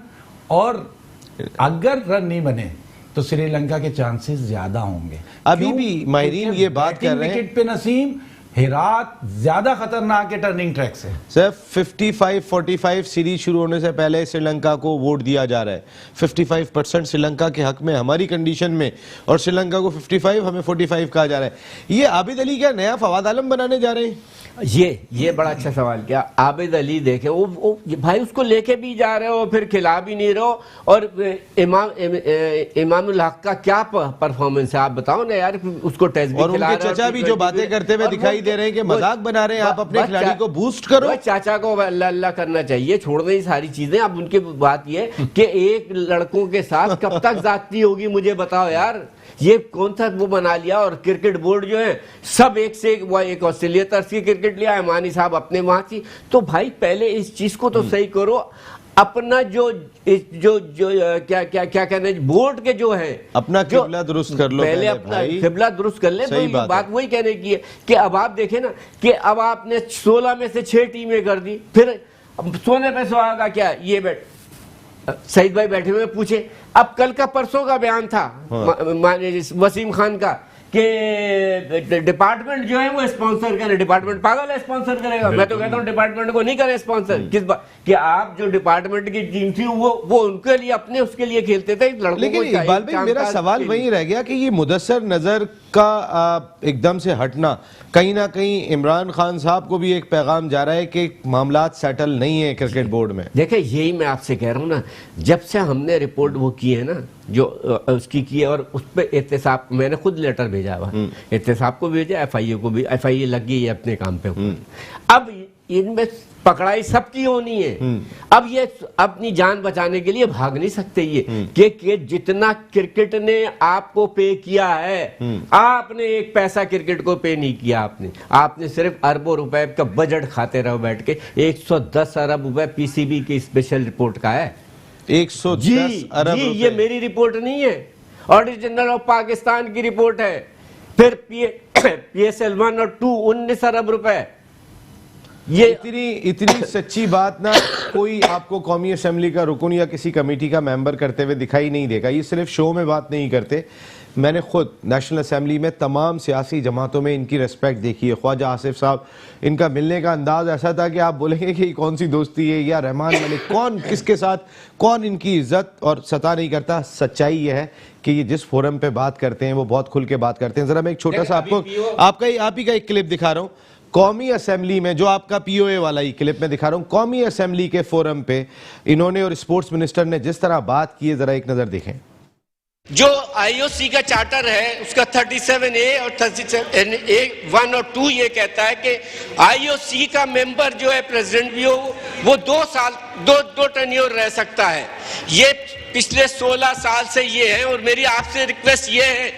और अगर रन नहीं बने तो श्रीलंका के चांसेस ज्यादा होंगे। अभी भी माहिरीन ये बात कर रहे हैं, विकेट पे नसीम, हिरात ज्यादा खतरनाक है टर्निंग ट्रैक से। सर 55-45 सीरीज शुरू होने से पहले श्रीलंका को वोट दिया जा रहा है। 55% श्रीलंका के हक में हमारी कंडीशन में, और श्रीलंका को 55, हमें 45 कहा जा रहा है। ये आबिद अली क्या नया फवाद आलम बनाने जा रहे हैं? ये बड़ा अच्छा सवाल किया। आबिद अली देखे वो भाई उसको लेके भी जा रहे हो, फिर खिला भी नहीं रहो। और इमामुल हक का क्या परफॉर्मेंस है आप बताओ ना यार, उसको टेस्ट भी और उनके चचा भी जो बातें करते हुए दिखाई दे रहे हैं कि मजाक बना रहे हैं, आप अपने खिलाड़ी को बूस्ट करो। चाचा को अल्लाह अल्लाह करना चाहिए, छोड़ दें सारी चीजें। अब उनकी बात ये कि एक लड़कों के साथ कब तक जाती होगी, मुझे बताओ यार। ये कौन सा वो बना लिया। और क्रिकेट बोर्ड जो है सब एक से एक ऑस्ट्रेलिया तरफ की क्रिकेट लिया, अमानी साहब अपने वहां की। तो भाई पहले इस चीज को तो सही करो। अपना जो क्या कहना है, बोर्ड के जो है अपना किबला दुरुस्त कर लो, पहले अपना किबला दुरुस्त कर ले। तो बात वही कहने की है कि अब आप देखें ना कि अब आपने 16 में से 6 टीमें कर दी, फिर सोने पे सुहागा क्या ये बैठ सईद भाई बैठे हुए पूछे। अब कल का परसों का बयान था वसीम खान का कि डिपार्टमेंट जो है वो स्पॉन्सर करे। डिपार्टमेंट पागल है, स्पॉन्सर करेगा? मैं तो कहता हूँ डिपार्टमेंट को नहीं करे स्पॉन्सर। किस बात कि आप जो डिपार्टमेंट की टीम थी वो उनके लिए अपने उसके लिए खेलते थे लड़कों। लेकिन इकबाल भाई मेरा सवाल वही रह गया कि ये मुदस्सर नजर का एकदम से हटना, कहीं ना कहीं इमरान खान साहब को भी एक पैगाम जा रहा है कि मामलात सेटल नहीं है क्रिकेट बोर्ड में। देखिए यही मैं आपसे कह रहा हूँ ना, जब से हमने रिपोर्ट वो की है ना जो उसकी की है, और उस पर एहतसाब मैंने खुद लेटर भेजा हुआ, एहतसाब को भेजा, FIA को भी, FIA लग गई है अपने काम पे। अब इनमें पकड़ाई सबकी होनी है। अब ये अपनी जान बचाने के लिए भाग नहीं सकते ये कि जितना क्रिकेट ने आपको पे किया है, आपने एक पैसा क्रिकेट को पे नहीं किया। आपने सिर्फ अरबों रुपए का बजट खाते रहो बैठ के। 110 अरब रुपए PCB की स्पेशल रिपोर्ट का है। 110 अरब रुपए। ये मेरी रिपोर्ट नहीं है, ऑडिटर जनरल ऑफ पाकिस्तान की रिपोर्ट है। फिर PSL 1 और 2 19 अरब रुपए। ये इतनी सच्ची बात ना कोई आपको कौमी असेंबली का रुकन या किसी कमेटी का मेंबर करते हुए दिखाई नहीं देगा। ये सिर्फ शो में बात नहीं करते। मैंने खुद नेशनल असेंबली में तमाम सियासी जमातों में इनकी रिस्पेक्ट देखी है। ख्वाजा आसिफ साहब, इनका मिलने का अंदाज ऐसा था कि आप बोलेंगे कि कौन सी दोस्ती है, या रहमान मलिक कौन किसके साथ कौन इनकी इज्जत और सता नहीं करता। सच्चाई यह है कि ये जिस फोरम पे बात करते हैं वो बहुत खुल के बात करते हैं। जरा मैं एक छोटा सा आप ही का एक क्लिप दिखा रहा हूँ। कौमी असेंबली में जो आपका POA वाला ही क्लिप में दिखा रहा हूं, कौमी असेंबली के फोरम पे इन्होंने और स्पोर्ट्स मिनिस्टर ने जिस तरह बात की है, जरा एक नजर देखें। जो IOC का चार्टर है उसका 37A और 37A(1) और 2 ये कहता है कि IOC का मेंबर जो है प्रेसिडेंट भी हो वो 2 साल दो टर्न्योर रह सकता है। ये पिछले 16 साल से ये है। और मेरी आपसे रिक्वेस्ट ये है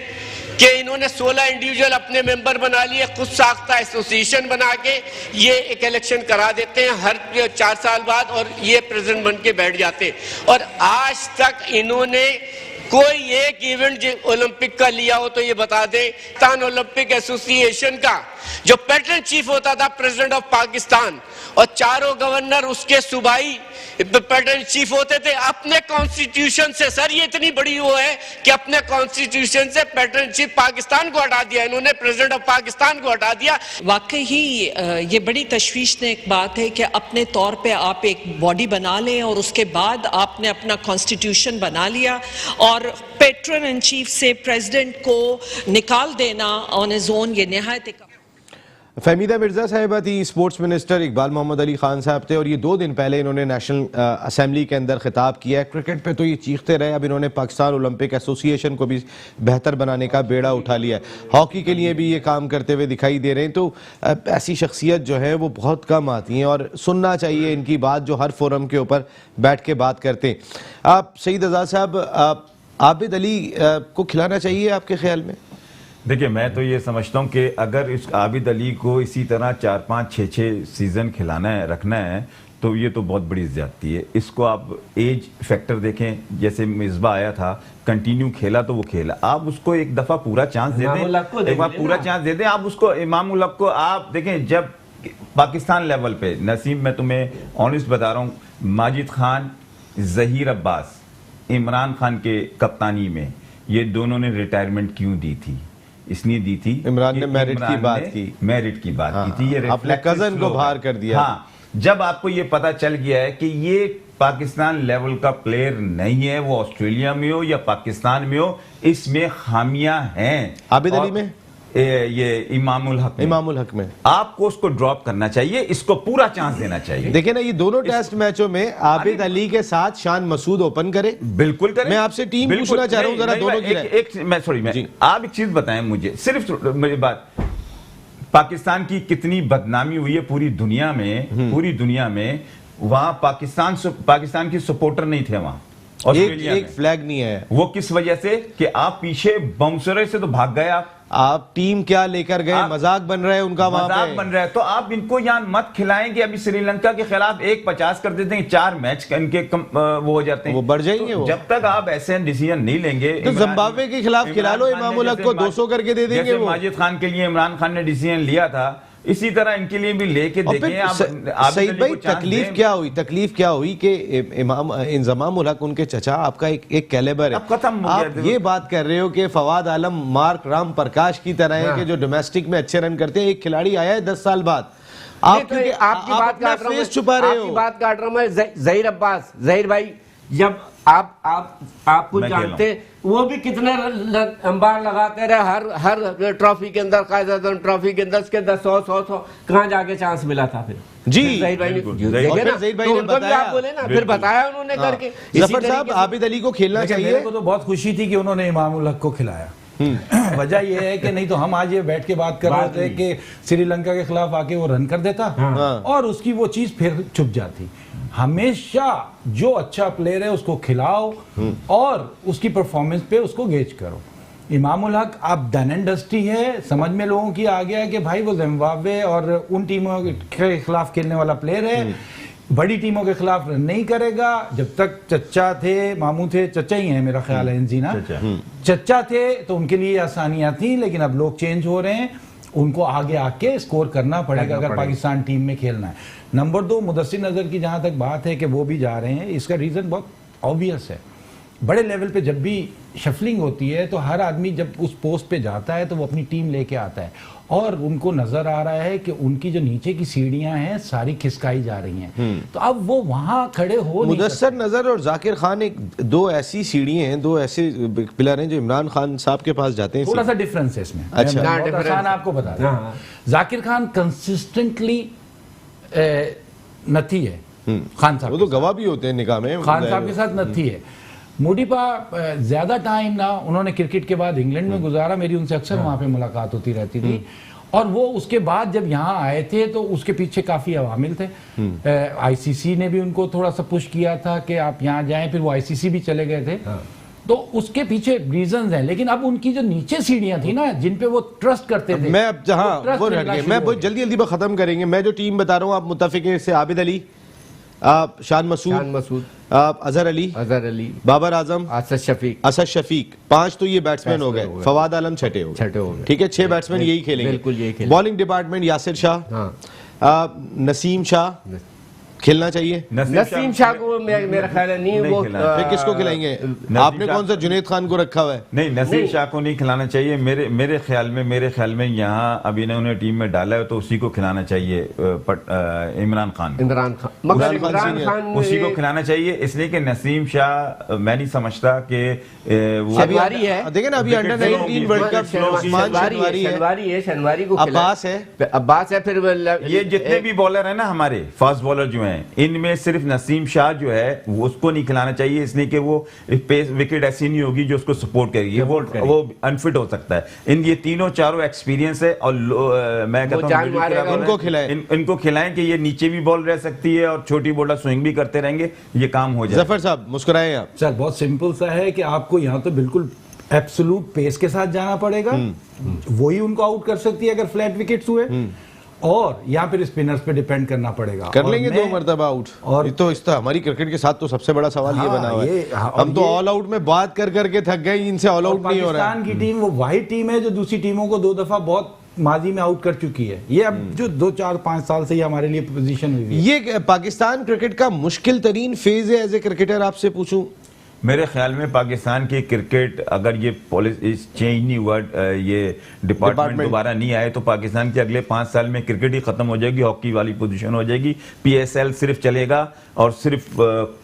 कि इन्होंने 16 इंडिविजुअल अपने मेंबर बना लिए, खुद साख्ता एसोसिएशन बना के ये एक इलेक्शन करा देते हैं हर 4 साल बाद, और ये प्रेसिडेंट बन के बैठ जाते हैं। और आज तक इन्होंने कोई एक इवेंट ओलंपिक का लिया हो तो ये बता दें। पाकिस्तान ओलंपिक एसोसिएशन का जो पैटर्न चीफ होता था प्रेसिडेंट ऑफ पाकिस्तान, और चारों गवर्नर उसके सूबाई पैटर्न चीफ होते थे अपने कॉन्स्टिट्यूशन से। सर ये इतनी बड़ी वो है कि अपने कॉन्स्टिट्यूशन से पैटर्न चीफ पाकिस्तान को हटा दिया इन्होंने, प्रेसिडेंट ऑफ पाकिस्तान को हटा दिया। वाकई ही ये बड़ी तशवीशनाक बात है कि अपने तौर पे आप एक बॉडी बना लें और उसके बाद आपने अपना कॉन्स्टिट्यूशन बना लिया और पैटर्न इन चीफ से प्रेसिडेंट को निकाल देना ऑन हिज ओन, ये निहायत। फहमीदा मिर्जा साहिबा थी स्पोर्ट्स मिनिस्टर, इकबाल मोहम्मद अली खान साहब थे और ये 2 दिन पहले इन्होंने नेशनल असेंबली के अंदर खिताब किया है। क्रिकेट पे तो ये चीखते रहे, अब इन्होंने पाकिस्तान ओलंपिक एसोसिएशन को भी बेहतर बनाने का बेड़ा उठा लिया है, हॉकी के लिए भी ये काम करते हुए दिखाई दे रहे हैं। तो ऐसी शख्सियत जो है वो बहुत कम आती हैं और सुनना चाहिए इनकी बात जो हर फोरम के ऊपर बैठ के बात करते हैं। आप सईद आज़ाद साहब, आबिद अली को खिलाना चाहिए आपके ख्याल में? देखिए, मैं तो ये समझता हूँ कि अगर इस आबिद अली को इसी तरह 4, 5, 6 सीजन खिलाना है, रखना है, तो ये तो बहुत बड़ी ज्यादती है। इसको आप एज फैक्टर देखें, जैसे मिसबा आया था, कंटिन्यू खेला तो वो खेला, आप उसको एक दफा पूरा चांस दे दें, एक बार पूरा चांस दे दें आप उसको। इमाम उल हक को आप देखें, जब पाकिस्तान लेवल पे, नसीम मैं तुम्हें ऑनेस्ट बता रहा हूँ, माजिद खान, जहीर अब्बास, इमरान खान के कप्तानी में ये दोनों ने रिटायरमेंट क्यों दी थी? इसलिए दी थी इमरान ने मेरिट की बात की, मेरिट की बात की थी, ये अपने कजन को बाहर कर दिया। हाँ, जब आपको ये पता चल गया है कि ये पाकिस्तान लेवल का प्लेयर नहीं है, वो ऑस्ट्रेलिया में हो या पाकिस्तान में हो, इसमें खामियां हैं। आबिद अली में, ये इमामुल हक में आपको उसको ड्रॉप करना चाहिए, इसको पूरा चांस देना चाहिए। देखिए ना, ये दोनों टेस्ट मैचों में आबिद अली के साथ शान मसूद ओपन करे, बिल्कुल करे। मैं आपसे टीम पूछना चाह रहा हूं जरा दोनों की। आप एक चीज बताएं मुझे, सिर्फ मेरी बात, पाकिस्तान की कितनी बदनामी हुई है पूरी दुनिया में, पूरी दुनिया में। वहां पाकिस्तान की सपोर्टर नहीं थे, वहां एक फ्लैग नहीं है। वो किस वजह से कि आप पीछे बाउंसर से तो भाग गए, आप टीम क्या लेकर गए, मजाक बन रहा है उनका, मजाक बन रहा है। तो आप इनको यहाँ मत खिलाएंगे। अभी श्रीलंका के खिलाफ 1-50 कर देते हैं, 4 मैच इनके वो हो जाते हैं, वो बढ़ जाएंगे। तो जब तक आप ऐसे डिसीजन नहीं लेंगे, तो जिम्बाब्वे के खिलाफ खिला लो, इमाम उल हक को 200 करके दे देंगे। माजिद खान के लिए इमरान खान ने डिसीजन लिया था, इसी तरह इनके लिए भी लेके देखें। सईद भाई, तकलीफ क्या हुई कि इंजमाम उल हक उनके चचा, आपका एक कैलेबर है, आप ये बात कर रहे हो कि फवाद आलम मार्क राम प्रकाश की तरह है कि जो डोमेस्टिक में अच्छे रन करते हैं, एक खिलाड़ी आया है 10 साल बाद, आपकी बात काट रहा हूं, छुपा रहे हो। बात काट रहा हूं मैं। जहीर अब्बास, जहीर भाई, जब आप कुछ जानते, वो भी कितने अंबार लगाते रहे हर ट्रॉफी के अंदर, कायदादन ट्रॉफी के अंदर, उसके अंदर 100 कहां जाके चांस मिला था फिर? जी, जहीर भाई ने बताया, आप बोले ना, फिर बताया उन्होंने करके। जफर साहब, आबिद अली को खेलना चाहिए। मेरे को तो बहुत खुशी थी कि उन्होंने इमाम उल हक को खिलाया। वजह यह है कि नहीं तो हम आज ये बैठ के बात कर रहे थे कि श्रीलंका के खिलाफ आके वो रन कर देता और उसकी वो चीज फिर छुप जाती। हमेशा जो अच्छा प्लेयर है उसको खिलाओ और उसकी परफॉर्मेंस पे उसको गेज करो। इमाम उल हक अब डन एंड डस्टी है, समझ में लोगों की आ गया है कि भाई वो जिम्बाब्वे और उन टीमों के खिलाफ खेलने वाला प्लेयर है, बड़ी टीमों के खिलाफ रन नहीं करेगा। जब तक चचा थे, मामू थे, चचा ही है मेरा ख्याल है इंजीना, चचा थे तो उनके लिए आसानियां थी, लेकिन अब लोग चेंज हो रहे हैं, उनको आगे आके स्कोर करना पड़ेगा अगर पाकिस्तान टीम में खेलना है। नंबर 2, मुदस्सिर नजर की जहां तक बात है कि वो भी जा रहे हैं, इसका रीजन बहुत ऑब्वियस है। बड़े लेवल पे जब भी शफलिंग होती है तो हर आदमी जब उस पोस्ट पे जाता है तो वो अपनी टीम लेके आता है और उनको नजर आ रहा है कि उनकी जो नीचे की सीढ़ियां हैं सारी खिसकाई जा रही हैं, तो अब वो वहां खड़े हो। मुदस्सिर नजर और जाकिर खान दो ऐसी सीढ़ियां हैं, दो ऐसे पिलर हैं जो इमरान खान साहब के पास जाते हैं। थोड़ा सा डिफरेंस है इसमें, अच्छा, आसान आपको बता दें। जाकिर खान कंसिस्टेंटली नथी है खान साहब, वो तो गवाह भी होते हैं निकाह में, खान साहब के साथ नथी है। मुडीपा ज्यादा टाइम ना उन्होंने क्रिकेट के बाद इंग्लैंड में गुजारा, मेरी उनसे अक्सर वहां पे मुलाकात होती रहती थी और वो उसके बाद जब यहाँ आए थे तो उसके पीछे काफी अवामिल थे। आईसीसी ने भी उनको थोड़ा सा पुश किया था कि आप यहाँ जाएं, फिर वो आईसीसी भी चले गए थे, तो उसके पीछे रीजंस हैं। लेकिन अब उनकी जो नीचे सीढ़ियां थी ना जिन पे वो ट्रस्ट करते थे, मैं अब जहां वो मैं बहुत जल्दी खत्म करेंगे। मैं जो टीम बता रहा हूँ, आप मुत्तफिक हैं इससे? आबिद अली, शान मसूद, अजहर अली, बाबर आजम, असद शफीक, 5 तो ये बैट्समैन हो गए, फवाद आलम छठे हो गए, ठीक है, 6 बैट्समैन यही खेलेंगे, बिल्कुल यही खेलेंगे। बॉलिंग डिपार्टमेंट यासिर शाह, नसीम शाह खेलना चाहिए। नसीम शाह को मेरा ख्याल है नहीं वो फिर किसको खिलाएंगे? आपने कौन सा जुनैद खान को रखा हुआ है? नहीं, नसीम शाह को नहीं खिलाना चाहिए। मेरे ख्याल में यहाँ अभी ने उन्हें टीम में डाला है तो उसी को खिलाना चाहिए, इमरान खान उसी को खिलाना चाहिए, इसलिए कि नसीम शाह मैं नहीं समझता कि वो शनवारी है, देखिए ना अभी अंडर 19 वर्ल्ड कप शनवारी को अब्बास है, फिर ये जितने भी बॉलर है ना हमारे फास्ट बॉलर जो हैं, इनमें सिर्फ नसीम शाह जो है वो उसको नहीं खिलाना चाहिए, इसलिए कि वो विकेट ऐसी नहीं होगी जो उसको सपोर्ट करेगी, वो अनफिट हो सकता है। इन ये तीनों चारों एक्सपीरियंस है और मैं कहता हूं इनको खिलाएं कि ये नीचे भी बॉल रह सकती है और छोटी बॉलर स्विंग भी करते रहेंगे, ये काम हो जाए। जफर साहब मुस्कुराए आप। सर बहुत सिंपल सा है कि आपको यहाँ तो बिल्कुल एब्सोल्यूट पेस के साथ जाना पड़ेगा, वही उनको आउट कर सकती है अगर फ्लैट विकेट्स हुए, और यहाँ फिर स्पिनर्स पे डिपेंड करना पड़ेगा। कर लेंगे 2 मरतबा आउट, और ये तो इस हमारी क्रिकेट के साथ तो सबसे बड़ा सवाल ये बना हुआ है, हम तो ऑल आउट में बात कर करके थक गए, इनसे ऑल आउट नहीं हो रहा है। पाकिस्तान की टीम वो वाहिद टीम है जो दूसरी टीमों को 2 दफा बहुत माजी में आउट कर चुकी है, ये अब जो 2, 4, 5 साल से ये हमारे लिए पोजीशन हुई है। ये पाकिस्तान क्रिकेट का मुश्किल तरीन फेज है एज ए क्रिकेटर, आपसे पूछूं? मेरे ख्याल में पाकिस्तान की क्रिकेट अगर ये पॉलिसी चेंज नहीं हुआ, ये डिपार्टमेंट दोबारा नहीं आए तो पाकिस्तान के अगले 5 साल में क्रिकेट ही खत्म हो जाएगी, हॉकी वाली पोजीशन हो जाएगी, PSL सिर्फ चलेगा और सिर्फ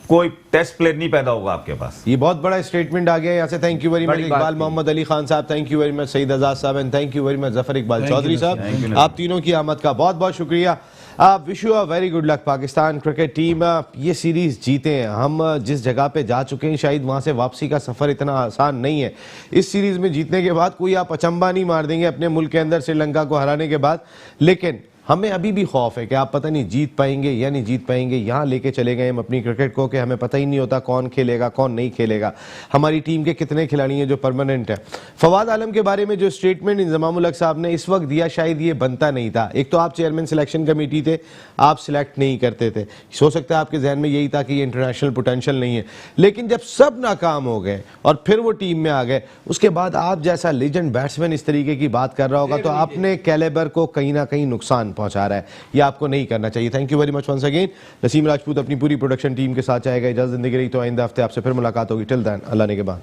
कोई टेस्ट प्लेयर नहीं पैदा होगा आपके पास। ये बहुत बड़ा स्टेटमेंट आ गया यहाँ से। Thank you very much Iqbal Mohammad Ali Khan sahab, thank you very much Saeed Azad sahab, and thank you very much Zafar Iqbal Chaudhry sahab. आप तीनों की आमद का बहुत बहुत शुक्रिया। Wish you a very good luck Pakistan cricket team, ये सीरीज जीते हैं। हम जिस जगह पे जा चुके हैं शायद वहां से वापसी का सफर इतना आसान नहीं है। इस सीरीज में जीतने के बाद कोई आप अचंबा नहीं मार देंगे अपने मुल्क के अंदर श्रीलंका को हराने के बाद, लेकिन हमें अभी भी खौफ है कि आप पता नहीं जीत पाएंगे या नहीं जीत पाएंगे। यहाँ लेके चले गए हम अपनी क्रिकेट को कि हमें पता ही नहीं होता कौन खेलेगा कौन नहीं खेलेगा, हमारी टीम के कितने खिलाड़ी हैं जो परमानेंट है। फवाद आलम के बारे में जो स्टेटमेंट इंजमामुल हक साहब ने इस वक्त दिया शायद ये बनता नहीं था। एक तो आप चेयरमैन सिलेक्शन कमेटी थे, आप सिलेक्ट नहीं करते थे, हो सकता है आपके जहन में यही था कि ये इंटरनेशनल पोटेंशियल नहीं है, लेकिन जब सब नाकाम हो गए और फिर वो टीम में आ गए, उसके बाद आप जैसा लीजेंड बैट्समैन इस तरीके की बात कर रहा होगा तो आपने कैलेबर को कहीं ना कहीं नुकसान पहुंचा रहा है, ये आपको नहीं करना चाहिए। Thank you very much once again. Naseem Rajput अपनी पूरी प्रोडक्शन टीम के साथ जाएगा, इजाजत देंगे रही तो आइंदा हफ्ते आपसे फिर मुलाकात होगी। टिल देन अल्लाह ने के बाद।